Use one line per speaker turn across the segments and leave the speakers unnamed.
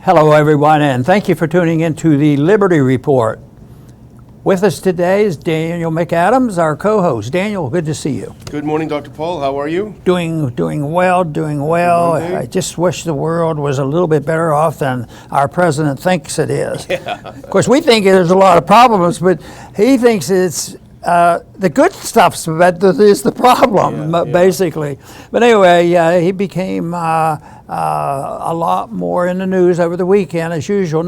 Hello, everyone, and thank you for tuning into the Liberty Report. With us today is Daniel McAdams, our co-host. Daniel, good to see you.
Good morning, Dr. Paul. How are you?
Doing well. I just wish the world was a little bit better off than our president thinks it is.
Yeah.
Of course, we think there's a lot of problems, but he thinks it's the good stuff that is the problem, basically. But anyway, he became a lot more in the news over the weekend, as usual.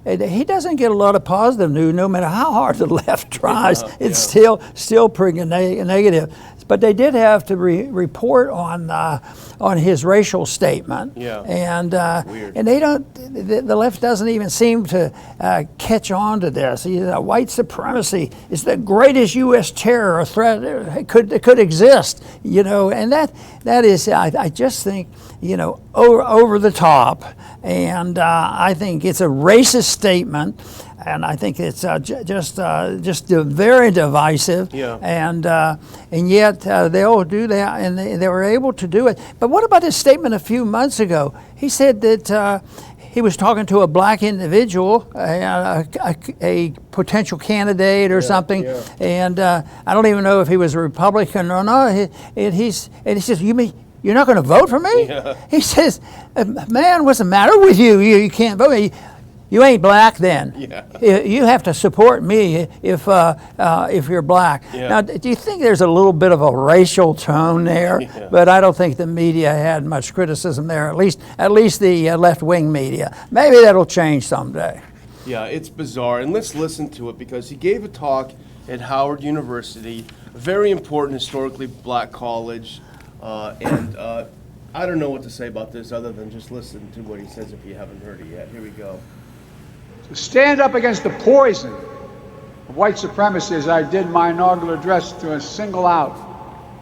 He doesn't get a lot of positive news, no matter how hard the left tries. It's still pretty negative. But they did have to report on his racial statement, and they don't. The left doesn't even seem to catch on to this. White supremacy is the greatest U.S. terror threat could exist, and that is, I just think, over the top, and I think it's a racist statement. And I think it's just very divisive, and yet they'll do that, and they were able to do it. But what about his statement a few months ago? He said that he was talking to a black individual, a potential candidate or something, and I don't even know if he was a Republican or not. And he says, "You mean you're not going to vote for me?" Yeah. He says, "Man, what's the matter with you? You can't vote. You ain't black then. You have to support me if you're black." Now, do you think there's a little bit of a racial tone there? But I don't think the media had much criticism there, at least the left-wing media. Maybe that'll change someday.
Yeah, it's bizarre. And let's listen to it, because he gave a talk at Howard University, a very important historically black college. And I don't know what to say about this other than just listen to what he says if you haven't heard it yet. Here we go.
To stand up against the poison of white supremacy, as I did my inaugural address, to single out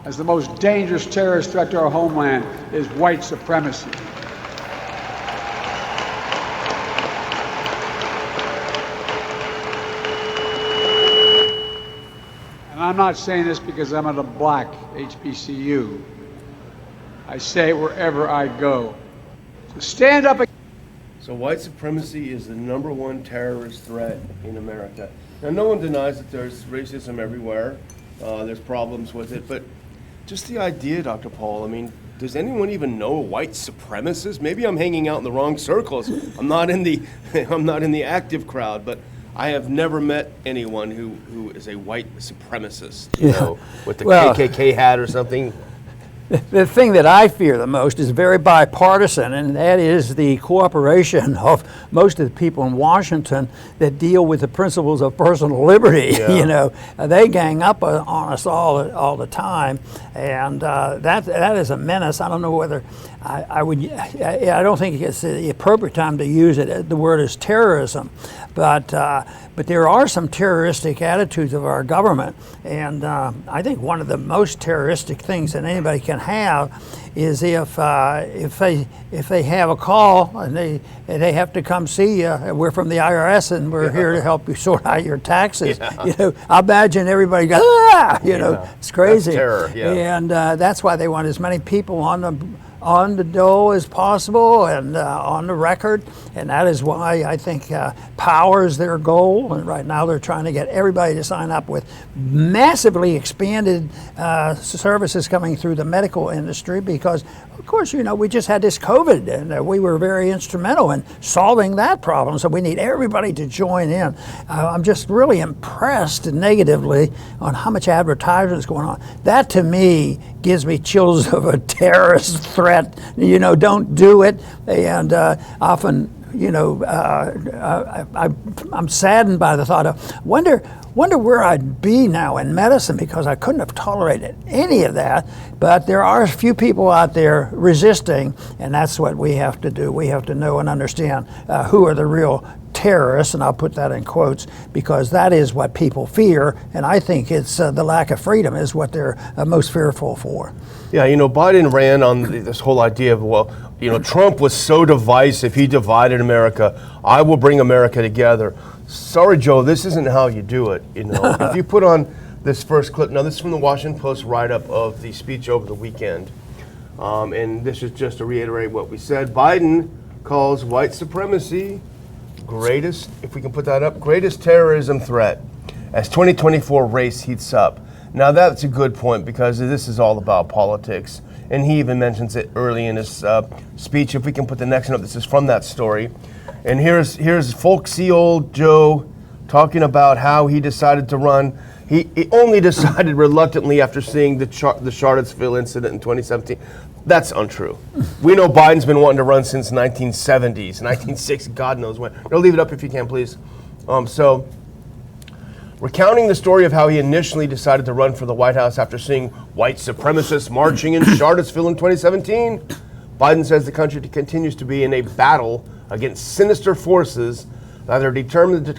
as the most dangerous terrorist threat to our homeland is white supremacy. And I'm not saying this because I'm at a black HBCU. I say it wherever I go. To stand up.
So white supremacy is the #1 terrorist threat in America. Now, no one denies that there's racism everywhere. There's problems with it. But just the idea, Dr. Paul, I mean, does anyone even know a white supremacist? Maybe I'm hanging out in the wrong circles. I'm not in the active crowd, but I have never met anyone who is a white supremacist, with the KKK hat or something.
The thing that I fear the most is very bipartisan, and that is the cooperation of most of the people in Washington that deal with the principles of personal liberty. They gang up on us all the time, and that is a menace. I don't know whether I don't think it's the appropriate time to use it. The word is terrorism, but there are some terroristic attitudes of our government, and I think one of the most terroristic things that anybody can have is if they have a call and they have to come see you. We're from the IRS and we're here to help you sort out your taxes. I imagine everybody goes, it's crazy.
That's terror,
and that's why they want as many people on the dole as possible and on the record, and that is why I think power is their goal. And right now they're trying to get everybody to sign up with massively expanded services coming through the medical industry, because of course we just had this COVID, and we were very instrumental in solving that problem, so we need everybody to join in. I'm just really impressed negatively on how much advertising is going on. That to me gives me chills of a terrorist threat. Don't do it. And often, I'm saddened by the thought of wonder where I'd be now in medicine, because I couldn't have tolerated any of that. But there are a few people out there resisting, and that's what we have to do. We have to know and understand who are the real terrorists, and I'll put that in quotes, because that is what people fear, and I think it's the lack of freedom is what they're most fearful for.
Yeah, Biden ran on this whole idea of, Trump was so divisive, he divided America. I will bring America together. Sorry, Joe, this isn't how you do it. If you put on this first clip, now this is from the Washington Post write-up of the speech over the weekend, and this is just to reiterate what we said. Biden calls white supremacy greatest, if we can put that up, greatest terrorism threat as 2024 race heats up. Now that's a good point because this is all about politics. And he even mentions it early in his speech. If we can put the next one up, this is from that story. And here's folksy old Joe talking about how he decided to run. He only decided reluctantly after seeing the Charlottesville incident in 2017. That's untrue. We know Biden's been wanting to run since 1970s, 1960s, God knows when. No, leave it up if you can, please. So, recounting the story of how he initially decided to run for the White House after seeing white supremacists marching in Charlottesville in 2017, Biden says the country continues to be in a battle against sinister forces that are determined to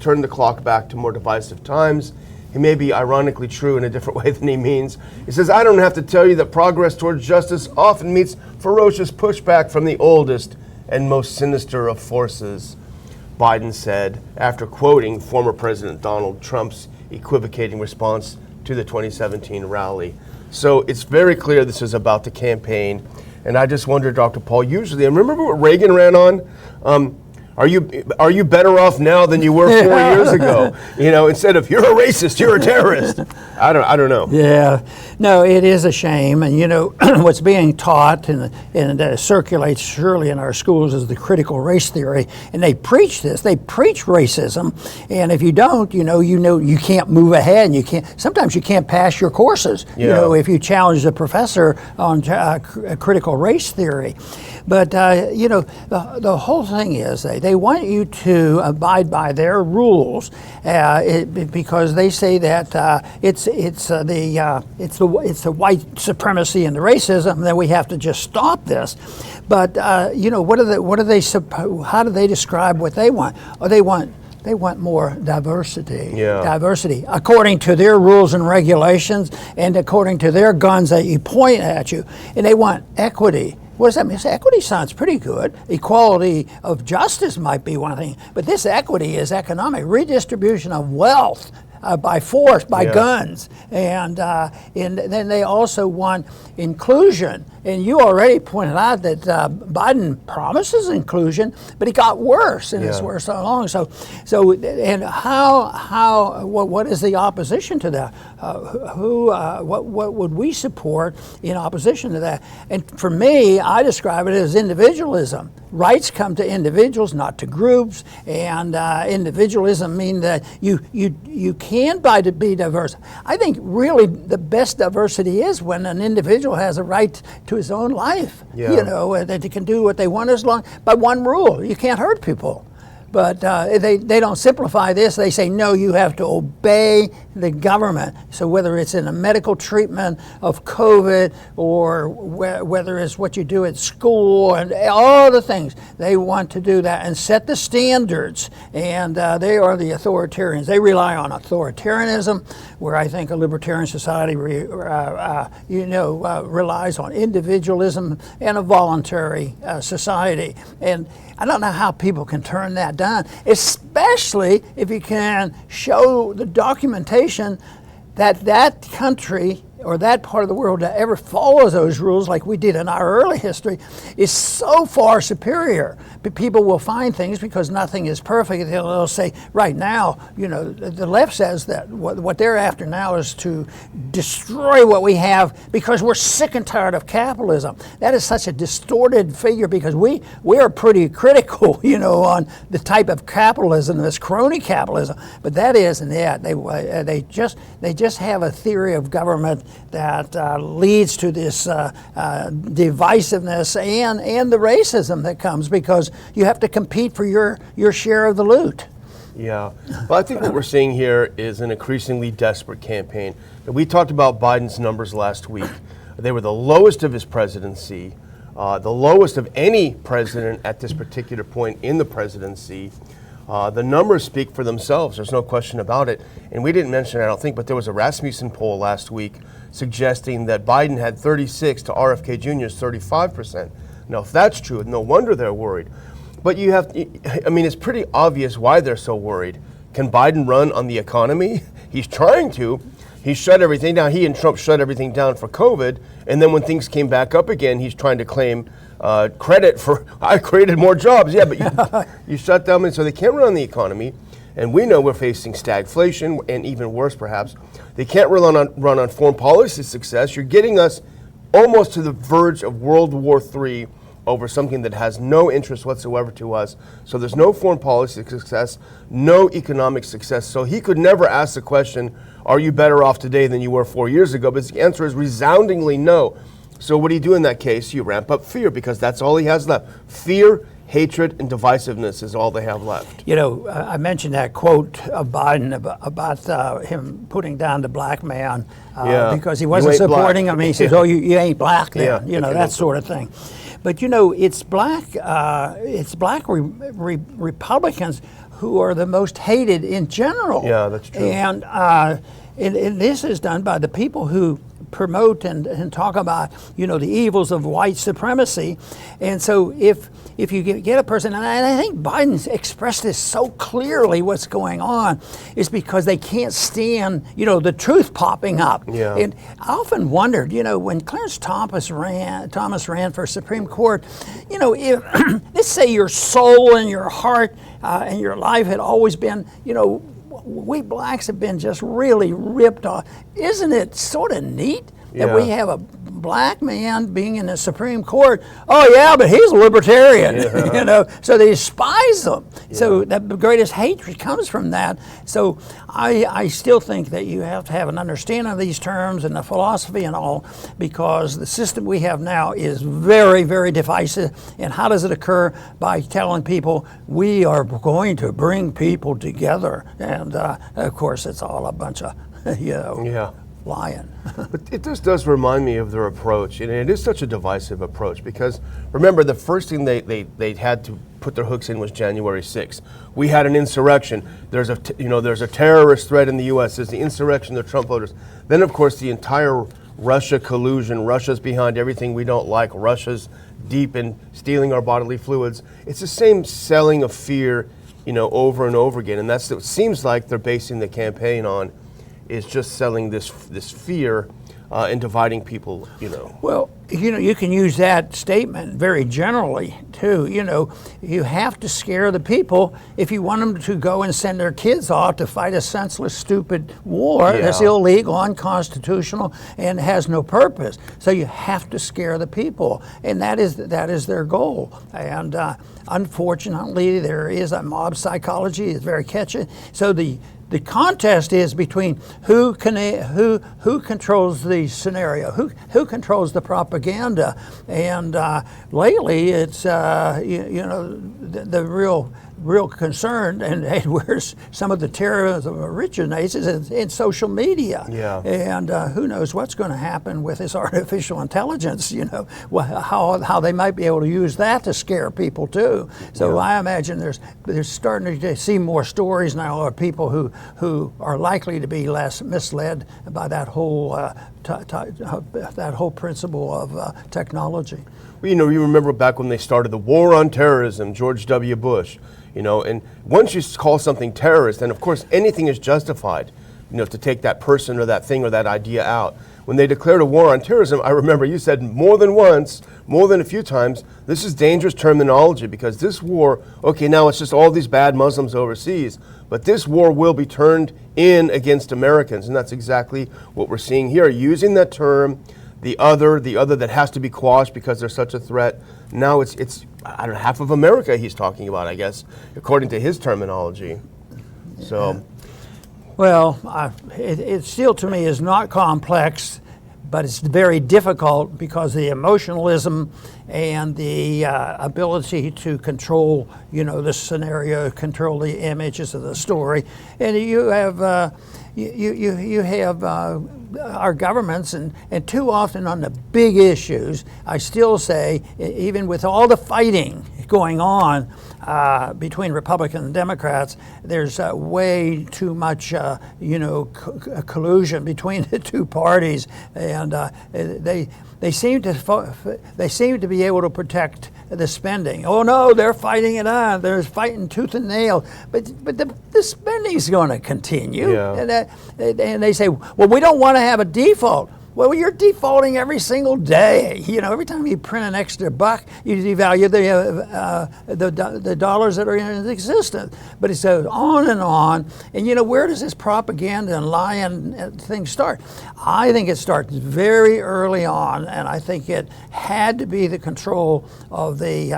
turn the clock back to more divisive times. He may be ironically true in a different way than he means. He says, I don't have to tell you that progress towards justice often meets ferocious pushback from the oldest and most sinister of forces, Biden said after quoting former President Donald Trump's equivocating response to the 2017 rally. So it's very clear this is about the campaign. And I just wonder, Dr. Paul, usually, and remember what Reagan ran on? Are you better off now than you were 4 years ago? You know, instead of you're a racist, you're a terrorist. I don't know.
Yeah, no, it is a shame, and you know what's being taught and circulates surely in our schools is the critical race theory, and they preach this. They preach racism, and if you don't, you know, you can't move ahead. And you can't. Sometimes you can't pass your courses. Yeah. You know, if you challenge the professor on critical race theory, but you know, the whole thing is they want you to abide by their rules because they say that it's the white supremacy and the racism, and then we have to just stop this. But you know, how do they describe what they want? Oh, they want more diversity.
Yeah.
Diversity according to their rules and regulations and according to their guns that you point at you, and they want equity. What does that mean? Equity sounds pretty good. Equality of justice might be one thing, but this equity is economic redistribution of wealth by force, by guns, and then they also want inclusion. And you already pointed out that Biden promises inclusion, but it got worse, and it's worse along. So, and what is the opposition to that? What would we support in opposition to that? And for me, I describe it as individualism. Rights come to individuals, not to groups, and individualism means that you can be diverse. I think really the best diversity is when an individual has a right to his own life.
Yeah.
You know, that they can do what they want as long by one rule: you can't hurt people. But they don't simplify this. They say, no, you have to obey the government. So whether it's in a medical treatment of COVID or whether it's what you do at school and all the things, they want to do that and set the standards. And they are the authoritarians. They rely on authoritarianism, where I think a libertarian society relies on individualism and a voluntary society. And I don't know how people can turn that down, especially if you can show the documentation that that country or that part of the world that ever follows those rules like we did in our early history is so far superior. But people will find things because nothing is perfect. They'll say, right now, you know, the left says that what they're after now is to destroy what we have because we're sick and tired of capitalism. That is such a distorted figure because we are pretty critical, you know, on the type of capitalism, this crony capitalism. But that isn't it. They just have a theory of government that leads to this divisiveness and the racism that comes because you have to compete for your share of the loot.
Yeah, well, I think what we're seeing here is an increasingly desperate campaign. We talked about Biden's numbers last week. They were the lowest of his presidency, the lowest of any president at this particular point in the presidency. The numbers speak for themselves. There's no question about it. And we didn't mention it, I don't think, but there was a Rasmussen poll last week suggesting that Biden had 36 to RFK Jr.'s 35%. Now, if that's true, no wonder they're worried. But it's pretty obvious why they're so worried. Can Biden run on the economy? He's trying to. He shut everything down. He and Trump shut everything down for COVID. And then when things came back up again, he's trying to claim credit for, I created more jobs. Yeah, but you shut them, and so they can't run the economy. And we know we're facing stagflation, and even worse perhaps. They can't run on foreign policy success. You're getting us almost to the verge of World War III over something that has no interest whatsoever to us. So there's no foreign policy success, no economic success. So he could never ask the question, are you better off today than you were 4 years ago? But the answer is resoundingly no. So what do you do in that case? You ramp up fear, because that's all he has left. Fear, hatred, and divisiveness is all they have left.
You know, I mentioned that quote of Biden about him putting down the black man because he wasn't supporting him. He says, "Oh, you ain't black then," you know, that sort of thing. But you know, it's black Republicans who are the most hated in general.
Yeah, that's true.
And this is done by the people who promote and talk about, you know, the evils of white supremacy. And so if you get a person, and I think Biden's expressed this so clearly, what's going on is because they can't stand, you know, the truth popping up.
Yeah.
And I often wondered, you know, when Clarence Thomas ran for Supreme Court, you know, if, let's say your soul and your heart and your life had always been, you know, we blacks have been just really ripped off. Isn't it sort of neat that we have a black man being in the Supreme Court? Oh yeah, but he's a libertarian, you know. So they despise him. So the greatest hatred comes from that. So I still think that you have to have an understanding of these terms and the philosophy and all, because the system we have now is very, very divisive. And how does it occur? By telling people we are going to bring people together, and of course it's all a bunch of lying.
But it just does remind me of their approach, and it is such a divisive approach, because remember, the first thing they had to put their hooks in was January 6th. We had an insurrection. There's a terrorist threat in the U.S. There's the insurrection, the Trump voters. Then, of course, the entire Russia collusion. Russia's behind everything we don't like. Russia's deep in stealing our bodily fluids. It's the same selling of fear, you know, over and over again, and that's what it seems like they're basing the campaign on, is just selling this fear and dividing people, you know.
Well, you know, you can use that statement very generally too. You know, you have to scare the people if you want them to go and send their kids off to fight a senseless, stupid war that's illegal, unconstitutional, and has no purpose. So you have to scare the people, and that is their goal. And unfortunately, there is a mob psychology. It's very catchy. So the contest is between who controls the scenario, who controls the propaganda, and lately it's you know, the real concern and where some of the terrorism originates is in social media.
Yeah.
And who knows what's going to happen with this artificial intelligence? You know, how they might be able to use that to scare people too. So I imagine there's starting to see more stories now of people who are likely to be less misled by that whole that whole principle of technology.
Well, you know, you remember back when they started the war on terrorism, George W. Bush, you know, and once you call something terrorist, then of course anything is justified, you know, to take that person or that thing or that idea out. When they declared a war on terrorism, I remember you said more than once, more than a few times, this is dangerous terminology, because this war, okay, now it's just all these bad Muslims overseas, but this war will be turned in against Americans, and that's exactly what we're seeing here. Using that term, the other that has to be quashed because there's such a threat. Now it's I don't know, half of America he's talking about, I guess, according to his terminology. So,
well, it still to me is not complex, but it's very difficult because the emotionalism and the ability to control, you know, the scenario, control the images of the story, and you have you have our governments, and too often on the big issues, I still say, even with all the fighting going on between Republicans and Democrats, there's way too much, you know, collusion between the two parties, and they seem to be able to protect the spending. Oh no, they're fighting it on. They're fighting tooth and nail. But the spending's going to continue.
Yeah.
And they say, well, we don't want to have a default. Well, you're defaulting every single day. You know, every time you print an extra buck, you devalue the dollars that are in existence. But it goes on. And you know, where does this propaganda and lying thing start? I think it starts very early on, and I think it had to be the control of the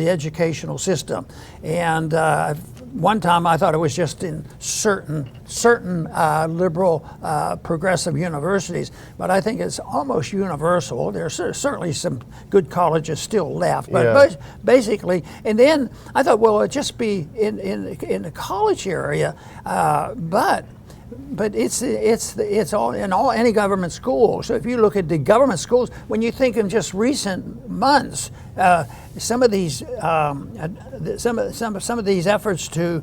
educational system. And one time I thought it was just in certain liberal progressive universities, but I think it's almost universal. There's certainly some good colleges still left, but basically, and then I thought, well, it'd just be in the college area, but it's all in any government school. So if you look at the government schools, when you think in just recent months, some of these efforts to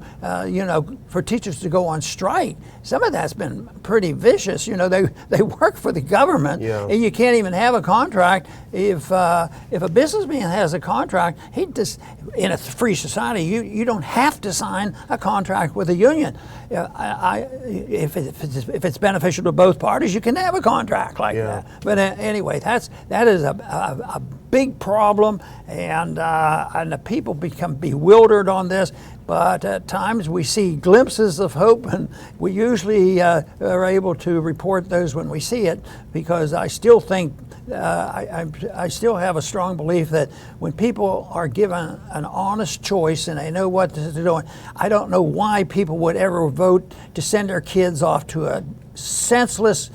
for teachers to go on strike, some of that's been pretty vicious. You know, they work for the government, and you can't even have a contract if a businessman has a contract. He just, in a free society, you don't have to sign a contract with a union. If it's beneficial to both parties, you can have a contract like that. But anyway, that is a big problem, and the people become bewildered on this. But at times we see glimpses of hope, and we usually are able to report those when we see it, because I still think I still have a strong belief that when people are given an honest choice and they know what they're doing, I don't know why people would ever vote to send their kids off to a senseless,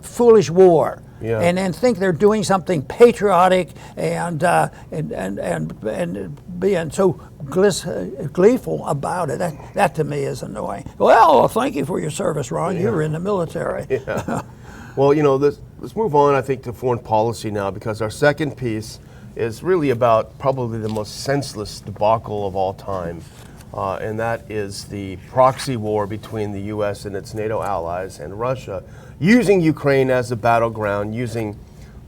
foolish war. And then think they're doing something patriotic and being so gleeful about it. That to me is annoying. Well, thank you for your service, Ron. You were in the military.
Well, you know, let's move on, I think, to foreign policy now, because our second piece is really about probably the most senseless debacle of all time. And that is the proxy war between the U.S. and its NATO allies and Russia, using Ukraine as a battleground, using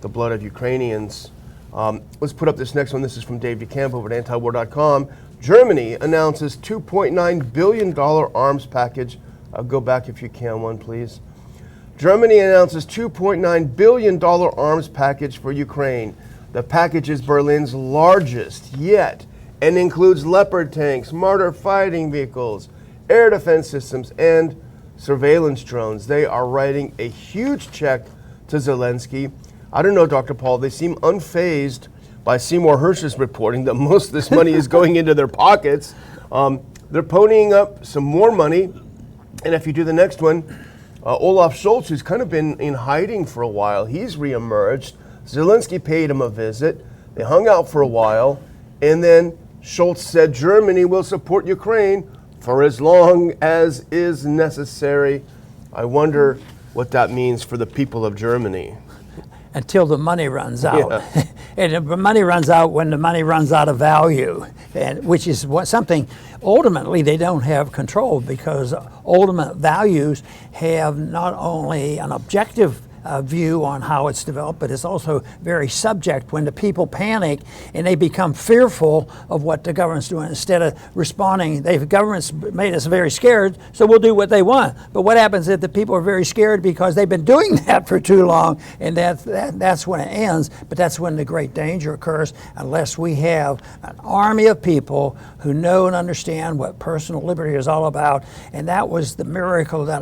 the blood of Ukrainians. Let's put up this next one. This is from Dave DeCamp over at antiwar.com. Germany announces $2.9 billion arms package. Go back if you can, one please. Germany announces $2.9 billion arms package for Ukraine. The package is Berlin's largest yet and includes Leopard tanks, Marder fighting vehicles, air defense systems, and surveillance drones. They are writing a huge check to Zelensky. I don't know, Dr. Paul, they seem unfazed by Seymour Hersh's reporting that most of this money is going into their pockets. They're ponying up some more money. And if you do the next one, Olaf Scholz, who's kind of been in hiding for a while, he's reemerged. Zelensky paid him a visit. They hung out for a while. And then Scholz said Germany will support Ukraine for as long as is necessary. I wonder what that means for the people of Germany.
Until the money runs out. And the money runs out when the money runs out of value, and which is something ultimately they don't have control, because ultimate values have not only an objective view on how it's developed, but it's also very subject. When the people panic and they become fearful of what the government's doing, instead of responding, the government's made us very scared, so we'll do what they want. But what happens if the people are very scared because they've been doing that for too long, and that's when it ends. But that's when the great danger occurs, unless we have an army of people who know and understand what personal liberty is all about. And that was the miracle that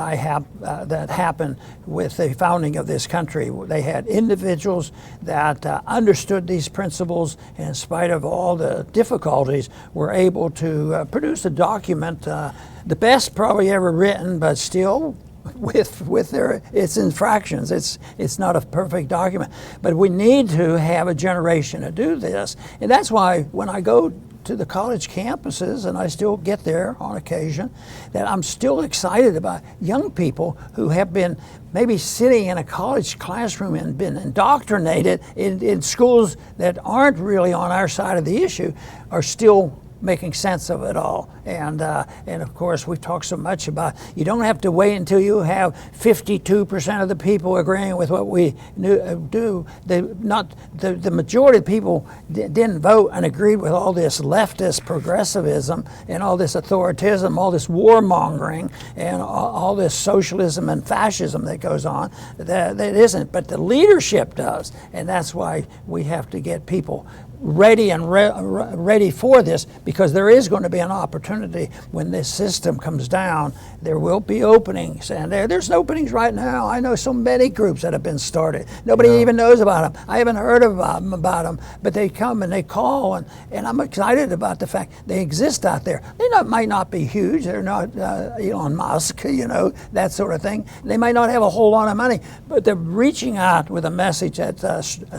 that happened with the founding of this country. They had individuals that understood these principles, and in spite of all the difficulties, were able to produce a document, the best probably ever written, but still with its infractions. It's not a perfect document, but we need to have a generation to do this. And that's why when I go to the college campuses, and I still get there on occasion, that I'm still excited about young people who have been maybe sitting in a college classroom and been indoctrinated in schools that aren't really on our side of the issue, are still making sense of it all. And of course, we've talked so much about you don't have to wait until you have 52% of the people agreeing with what we do. The majority of people didn't vote and agreed with all this leftist progressivism and all this authoritarianism, all this warmongering, and all this socialism and fascism that goes on. That isn't, but the leadership does, and that's why we have to get people ready and ready for this, because there is going to be an opportunity when this system comes down. There will be openings, and there's openings right now. I know so many groups that have been started. Nobody even knows about them. I haven't heard about them, but they come and they call, and I'm excited about the fact they exist out there. They might not be huge. They're not Elon Musk, that sort of thing. They might not have a whole lot of money, but they're reaching out with a message that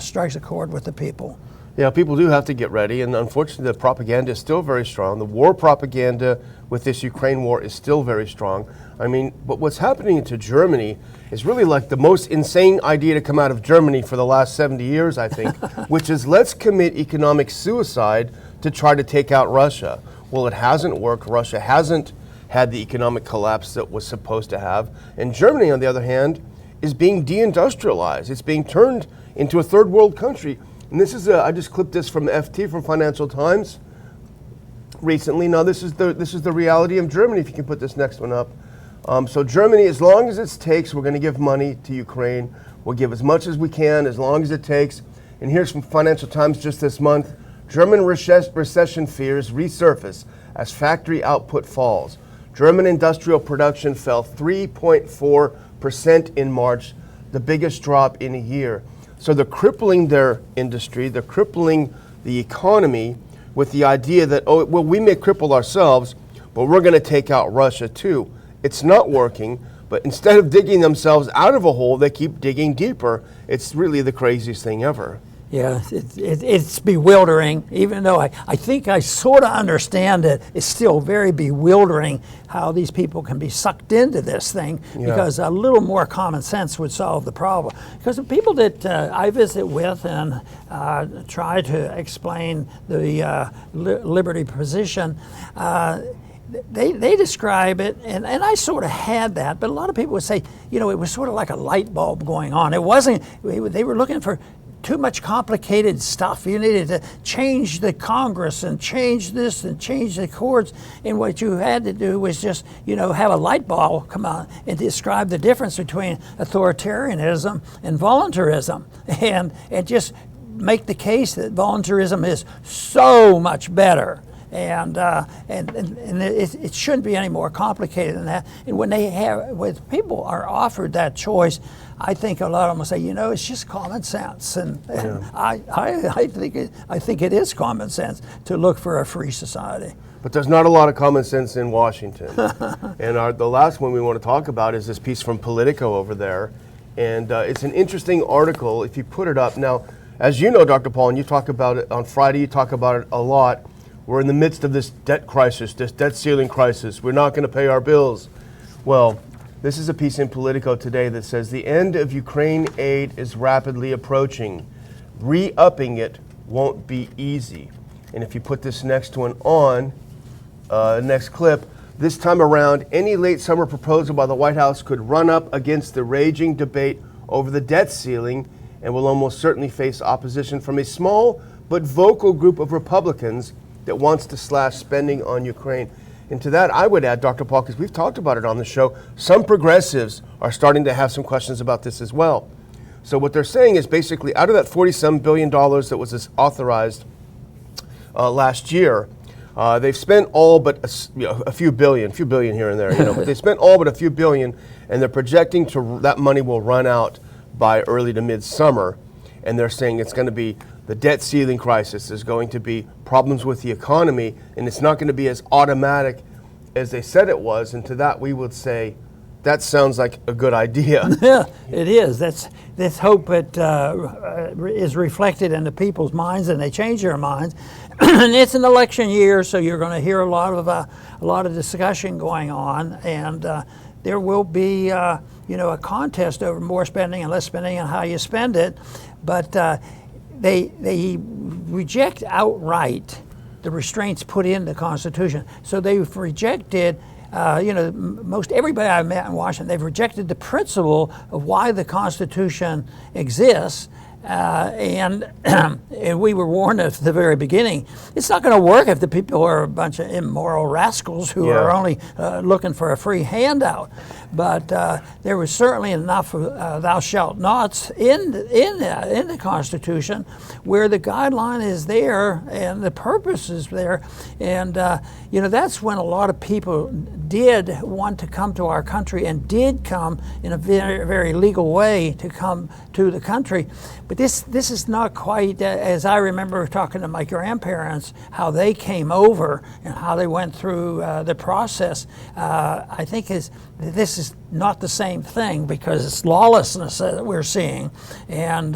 strikes a chord with the people.
Yeah, people do have to get ready, and unfortunately the propaganda is still very strong. The war propaganda with this Ukraine war is still very strong. I mean, but what's happening to Germany is really like the most insane idea to come out of Germany for the last 70 years, I think, which is let's commit economic suicide to try to take out Russia. Well, it hasn't worked. Russia hasn't had the economic collapse that was supposed to have. And Germany, on the other hand, is being deindustrialized. It's being turned into a third world country. And this is I just clipped this from FT, from Financial Times recently. Now this is the reality of Germany. If you can put this next one up. So Germany, as long as it takes, we're going to give money to Ukraine. We'll give as much as we can, as long as it takes. And here's from Financial Times just this month: German recession fears resurface as factory output falls. German industrial production fell 3.4% in March, the biggest drop in a year. So they're crippling their industry, they're crippling the economy with the idea that, oh, well, we may cripple ourselves, but we're going to take out Russia too. It's not working, but instead of digging themselves out of a hole, they keep digging deeper. It's really the craziest thing ever.
Yeah, it's bewildering. Even though I think I sort of understand it, it's still very bewildering how these people can be sucked into this thing, because a little more common sense would solve the problem. Because the people that I visit with and try to explain the liberty position, they describe it, and I sort of had that, but a lot of people would say, it was sort of like a light bulb going on. It wasn't, they were looking for too much complicated stuff. You needed to change the Congress and change this and change the courts. And what you had to do was just, have a light bulb come out and describe the difference between authoritarianism and voluntarism, and just make the case that voluntarism is so much better. And it shouldn't be any more complicated than that. And when people are offered that choice, I think a lot of them will say, it's just common sense, and I think it is common sense to look for a free society.
But there's not a lot of common sense in Washington. And the last one we want to talk about is this piece from Politico over there, and it's an interesting article. If you put it up now, as you know, Dr. Paul, and you talk about it on Friday, you talk about it a lot. We're in the midst of this debt crisis, this debt ceiling crisis. We're not going to pay our bills. Well, this is a piece in Politico today that says the end of Ukraine aid is rapidly approaching. Re-upping it won't be easy. And if you put this next one on, next clip, this time around, any late summer proposal by the White House could run up against the raging debate over the debt ceiling and will almost certainly face opposition from a small but vocal group of Republicans that wants to slash spending on Ukraine. And to that, I would add, Dr. Paul, because we've talked about it on the show, some progressives are starting to have some questions about this as well. So what they're saying is basically out of that $47 billion that was authorized last year, they've spent all but a few billion here and there, but they spent all but a few billion, and they're projecting that money will run out by early to midsummer. And they're saying it's going to be the debt ceiling crisis, there's going to be problems with the economy, and it's not going to be as automatic as they said it was. And to that, we would say, that sounds like a good idea.
Yeah, it is. That's hope it is reflected in the people's minds, and they change their minds. And it's an election year, so you're going to hear a lot of discussion going on, and there will be a contest over more spending and less spending and how you spend it. But they reject outright the restraints put in the Constitution. So they've rejected, most everybody I've met in Washington, they've rejected the principle of why the Constitution exists. And we were warned at the very beginning, it's not going to work if the people are a bunch of immoral rascals who are only looking for a free handout. But there was certainly enough thou shalt nots in the Constitution where the guideline is there and the purpose is there. And, that's when a lot of people did want to come to our country and did come in a very, very legal way to come to the country. But this is not quite, as I remember talking to my grandparents, how they came over and how they went through the process. I think this is not the same thing because it's lawlessness that we're seeing, and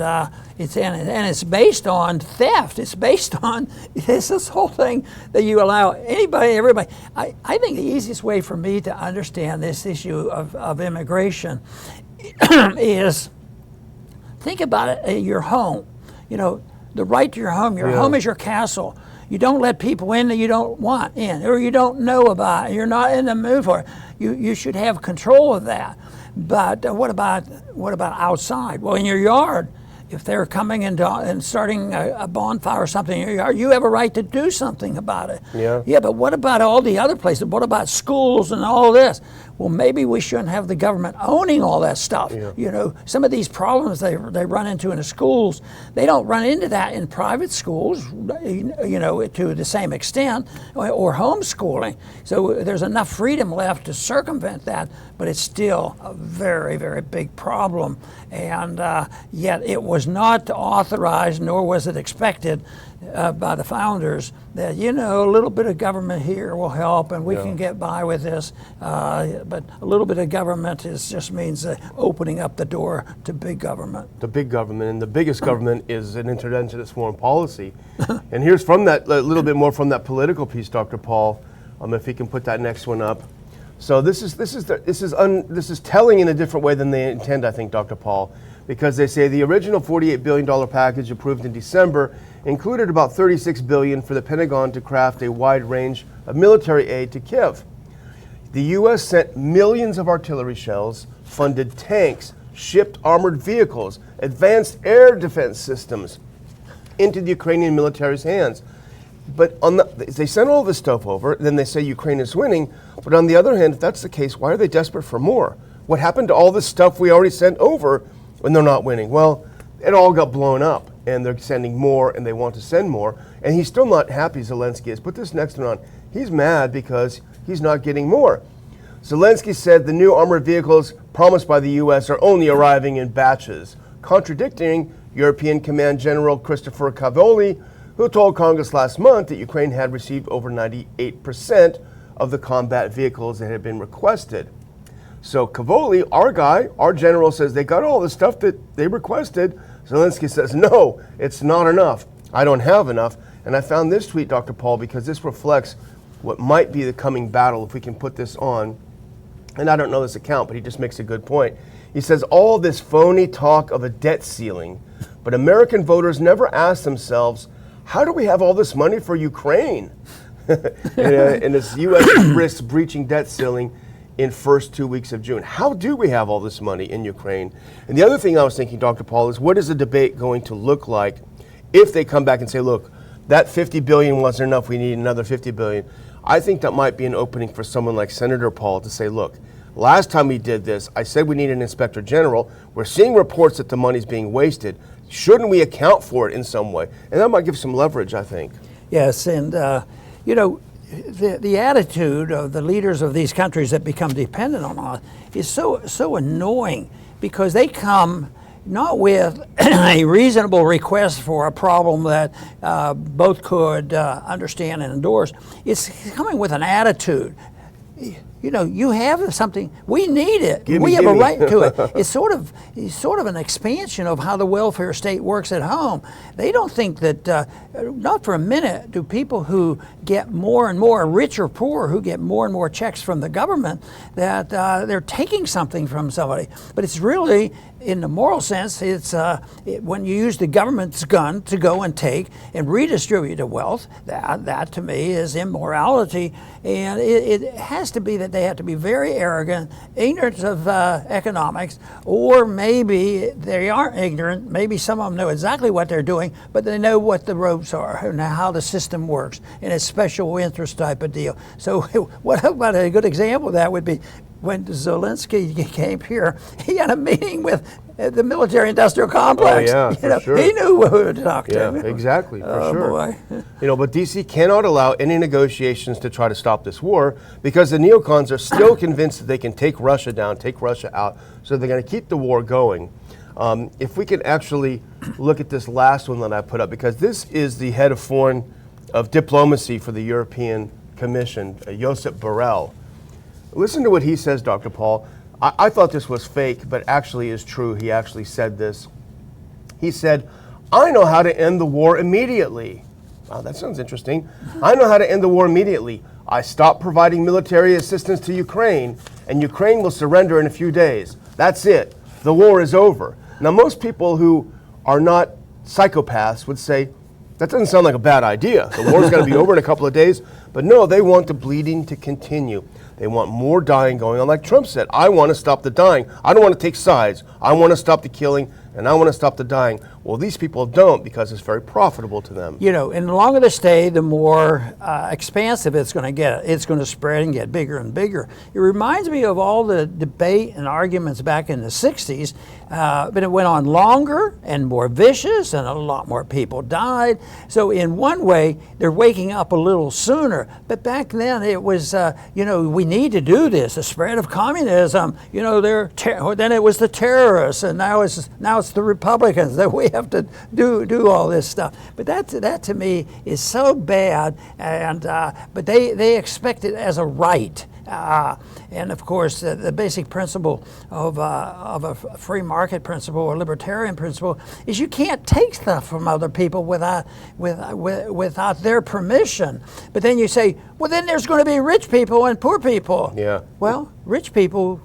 it's based on theft. It's based on this whole thing that you allow everybody. I think the easiest way for me to understand this issue of immigration is, think about it, your home. The right to your home. Your home is your castle. You don't let people in that you don't want in or you don't know about. You're not in the mood for it. You should have control of that. But what about outside? Well, in your yard, if they're coming and starting a bonfire or something in your yard, you have a right to do something about it. Yeah, but what about all the other places? What about schools and all this? Well, maybe we shouldn't have the government owning all that stuff. Some of these problems they run into in the schools, they don't run into that in private schools, to the same extent, or homeschooling. So there's enough freedom left to circumvent that, but it's still a very, very big problem. And yet it was not authorized, nor was it expected by the founders that, a little bit of government here will help and we can get by with this. But a little bit of government just means opening up the door to big government.
The big government, and the biggest government is an interventionist foreign policy. And here's from that, a little bit more from that political piece, Dr. Paul, if you can put that next one up. So this is telling in a different way than they intend, I think, Dr. Paul, because they say the original $48 billion package approved in December included about $36 billion for the Pentagon to craft a wide range of military aid to Kiev. The U.S. sent millions of artillery shells, funded tanks, shipped armored vehicles, advanced air defense systems into the Ukrainian military's hands. But they sent all this stuff over, then they say Ukraine is winning. But on the other hand, if that's the case, why are they desperate for more? What happened to all this stuff we already sent over when they're not winning? Well, it all got blown up, and they're sending more, and they want to send more. And he's still not happy, Zelensky is. Put this next one on. He's mad because he's not getting more. Zelensky said the new armored vehicles promised by the U.S. are only arriving in batches, contradicting European Command General Christopher Cavoli, who told Congress last month that Ukraine had received over 98% of the combat vehicles that had been requested. So Cavoli, our general, says they got all the stuff that they requested. Zelensky says, no, it's not enough. I don't have enough. And I found this tweet, Dr. Paul, because this reflects what might be the coming battle, if we can put this on. And I don't know this account, but he just makes a good point. He says, all this phony talk of a debt ceiling, but American voters never ask themselves, how do we have all this money for Ukraine? And this U.S. risks breaching debt ceiling in first 2 weeks of June. How do we have all this money in Ukraine? And the other thing I was thinking, Dr. Paul, is what is the debate going to look like if they come back and say, look, that $50 billion wasn't enough, we need another $50 billion. I think that might be an opening for someone like Senator Paul to say, look, last time we did this, I said we need an inspector general. We're seeing reports that the money's being wasted. Shouldn't we account for it in some way? And that might give some leverage, I think.
Yes, and the attitude of the leaders of these countries that become dependent on us is so annoying, because they come not with a reasonable request for a problem that both could understand and endorse. It's coming with an attitude. You have something, we need it. We have a right to it. It's sort of an expansion of how the welfare state works at home. They don't think that, not for a minute, do people who get more and more, rich or poor, who get more and more checks from the government, that they're taking something from somebody. But it's really in the moral sense, it's when you use the government's gun to go and take and redistribute the wealth, that to me is immorality. And it has to be that they have to be very arrogant, ignorant of economics, or maybe they aren't ignorant. Maybe some of them know exactly what they're doing, but they know what the ropes are and how the system works in a special interest type of deal. So what about a good example of that would be when Zelensky came here, he had a meeting with the military-industrial complex.
Oh, yeah, for sure.
He knew who to talk to.
Yeah, exactly, for sure.
Boy.
But DC cannot allow any negotiations to try to stop this war because the neocons are still convinced that they can take Russia down, take Russia out, so they're going to keep the war going. If we can actually look at this last one that I put up, because this is the head of diplomacy for the European Commission, Josep Burrell. Listen to what he says, Dr. Paul. I thought this was fake, but actually is true. He actually said this. He said, I know how to end the war immediately. Wow, that sounds interesting. I know how to end the war immediately. I stop providing military assistance to Ukraine, and Ukraine will surrender in a few days. That's it. The war is over. Now, most people who are not psychopaths would say, that doesn't sound like a bad idea. The war's going to be over in a couple of days. But no, they want the bleeding to continue. They want more dying going on. Like Trump said, I want to stop the dying. I don't want to take sides. I want to stop the killing, and I want to stop the dying. Well, these people don't because it's very profitable to them.
And the longer they stay, the more expansive it's going to get. It's going to spread and get bigger and bigger. It reminds me of all the debate and arguments back in the 60s, but it went on longer and more vicious, and a lot more people died. So in one way, they're waking up a little sooner. But back then, it was, we need to do this. The spread of communism, then it was the terrorists, and now it's the Republicans that we have to do all this stuff. But that to me is so bad, and but they expect it as a right. And of course, the basic principle of a free market principle or libertarian principle is you can't take stuff from other people without their permission. But then you say, well, then there's going to be rich people and poor people.
Yeah.
Well, rich people,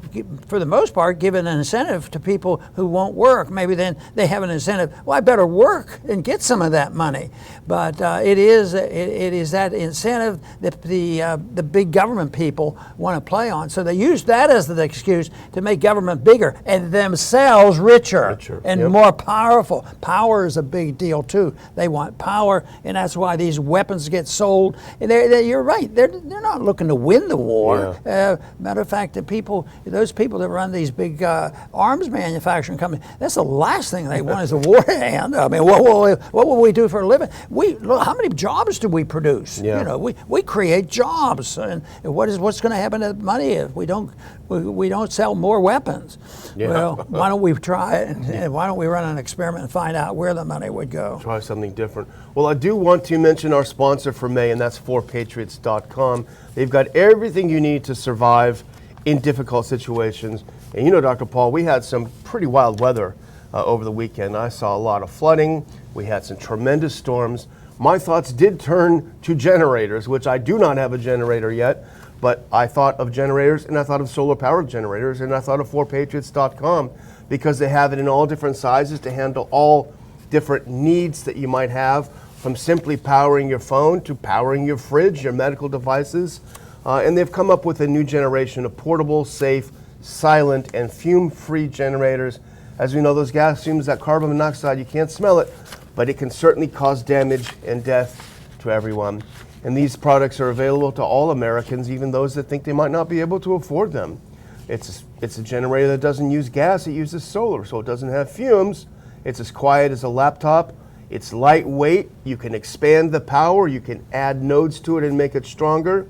for the most part, give an incentive to people who won't work. Maybe then they have an incentive. Well, I better work and get some of that money. But it is that incentive that the big government people want to play on. So they use that as the excuse to make government bigger and themselves richer and more powerful. Power is a big deal too. They want power, and that's why these weapons get sold. And you're right. They're not looking to win the war.
Yeah.
Matter of fact, those people that run these big arms manufacturing companies, that's the last thing they want is a war to end. I mean, what will we do for a living? Look, how many jobs do we produce?
Yeah.
We create jobs, and what's going to happen to money if we don't sell more weapons?
Yeah.
Well, why don't we try it, and why don't we run an experiment and find out where the money would go?
Try something different. Well, I do want to mention our sponsor for May, and that's 4patriots.com. They've got everything you need to survive in difficult situations. And Dr. Paul, we had some pretty wild weather over the weekend. I saw a lot of flooding. We had some tremendous storms. My thoughts did turn to generators, which I do not have a generator yet, but I thought of generators, and I thought of solar-powered generators, and I thought of 4patriots.com because they have it in all different sizes to handle all different needs that you might have, from simply powering your phone to powering your fridge, your medical devices. And they've come up with a new generation of portable, safe, silent, and fume-free generators. As we know, those gas fumes, that carbon monoxide, you can't smell it, but it can certainly cause damage and death to everyone. And these products are available to all Americans, even those that think they might not be able to afford them. It's a generator that doesn't use gas, it uses solar, so it doesn't have fumes. It's as quiet as a laptop. It's lightweight. You can expand the power. You can add nodes to it and make it stronger.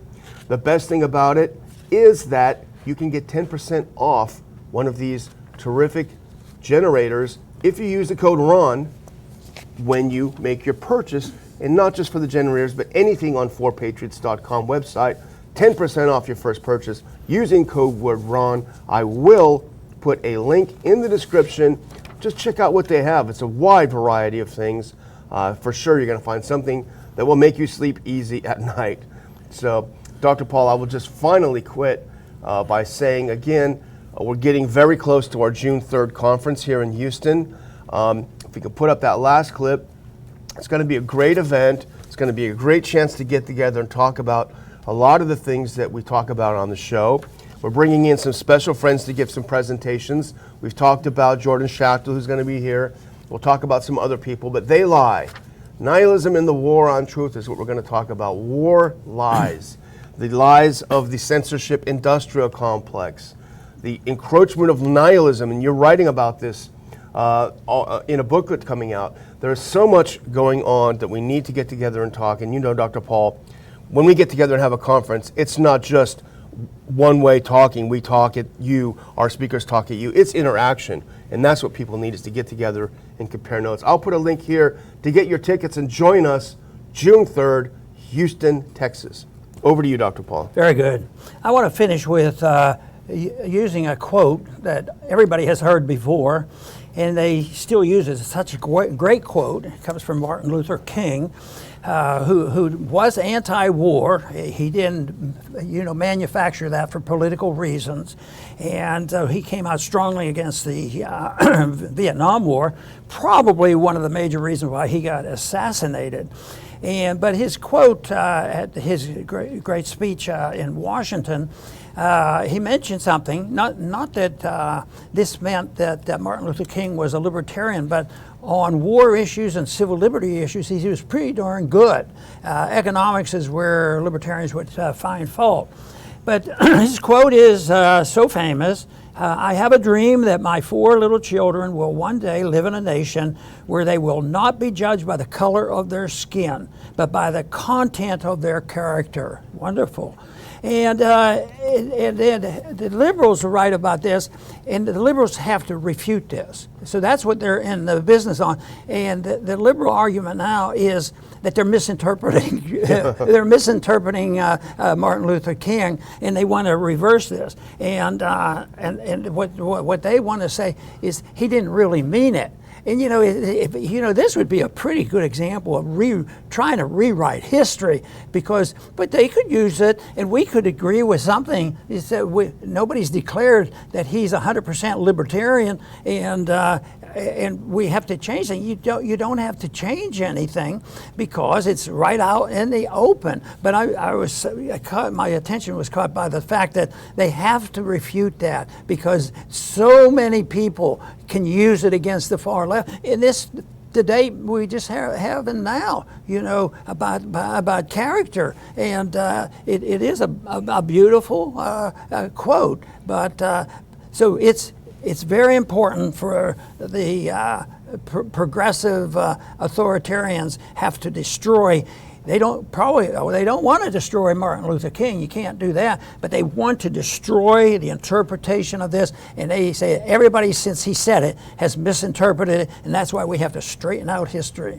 The best thing about it is that you can get 10% off one of these terrific generators if you use the code RON when you make your purchase, and not just for the generators, but anything on 4patriots.com website. 10% off your first purchase using code word RON. I will put a link in the description. Just check out what they have. It's a wide variety of things. For sure, you're going to find something that will make you sleep easy at night. So, Dr. Paul, I will just finally quit by saying again, We're getting very close to our June 3rd conference here in Houston. If we can put up that last clip, it's going to be a great event. It's going to be a great chance to get together and talk about a lot of the things that we talk about on the show. We're bringing in some special friends to give some presentations. We've talked about Jordan Schachtel, who's going to be here. We'll talk about some other people, but they lie. Nihilism and the war on truth is what we're going to talk about. War lies. The lies of the censorship industrial complex. The encroachment of nihilism, and you're writing about this in a booklet coming out. There's so much going on that we need to get together and talk. And you know, Dr. Paul, when we get together and have a conference, it's not just one-way talking. We talk at you, our speakers talk at you. It's interaction, and that's what people need, is to get together and compare notes. I'll put a link here to get your tickets and join us June 3rd, Houston, Texas. Over to you, Dr. Paul.
Very good. I want to finish with using a quote that everybody has heard before, and they still use it. It's such a great quote. It comes from Martin Luther King, who was anti-war. He didn't, manufacture that for political reasons, and he came out strongly against the Vietnam War. Probably one of the major reasons why he got assassinated. But his quote at his great speech in Washington, he mentioned something, not that this meant that Martin Luther King was a libertarian, but on war issues and civil liberty issues, he was pretty darn good. Economics is where libertarians would find fault. But his quote is so famous, I have a dream that my 4 little children will one day live in a nation where they will not be judged by the color of their skin, but by the content of their character. Wonderful. And the liberals write about this, and the liberals have to refute this. So that's what they're in the business on. And the liberal argument now is that they're misinterpreting Martin Luther King, and they want to reverse this. And what they want to say is he didn't really mean it. And this would be a pretty good example of trying to rewrite history, but they could use it, and we could agree with something. Is that nobody's declared that he's 100% libertarian, and we have to change it. You don't have to change anything because it's right out in the open. But my attention was caught by the fact that they have to refute that because so many people can use it against the far left. In this debate we just having now, about character, and it is a beautiful quote. But so it's very important for the progressive authoritarians have to destroy. They don't want to destroy Martin Luther King. You can't do that. But they want to destroy the interpretation of this. And they say everybody since he said it has misinterpreted it. And that's why we have to straighten out history.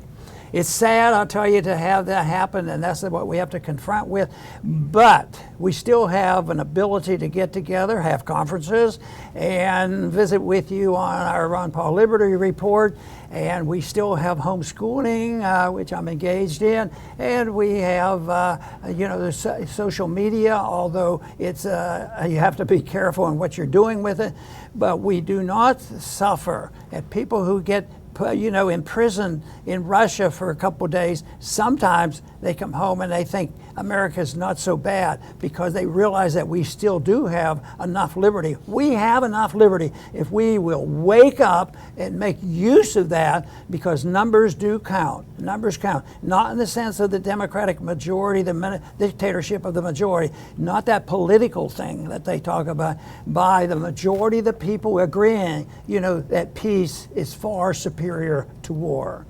It's sad, I'll tell you, to have that happen, and that's what we have to confront with. But we still have an ability to get together, have conferences, and visit with you on our Ron Paul Liberty Report. And we still have homeschooling, which I'm engaged in, and we have, the social media. Although it's you have to be careful in what you're doing with it. But we do not suffer. And people who get imprisoned in Russia for a couple of days, sometimes they come home and they think America's not so bad because they realize that we still do have enough liberty. We have enough liberty if we will wake up and make use of that, because numbers do count. Numbers count. Not in the sense of the Democratic majority, the dictatorship of the majority, not that political thing that they talk about, by the majority of the people agreeing, that peace is far superior to war.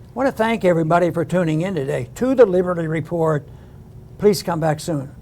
I want to thank everybody for tuning in today to the Liberty Report. Please come back soon.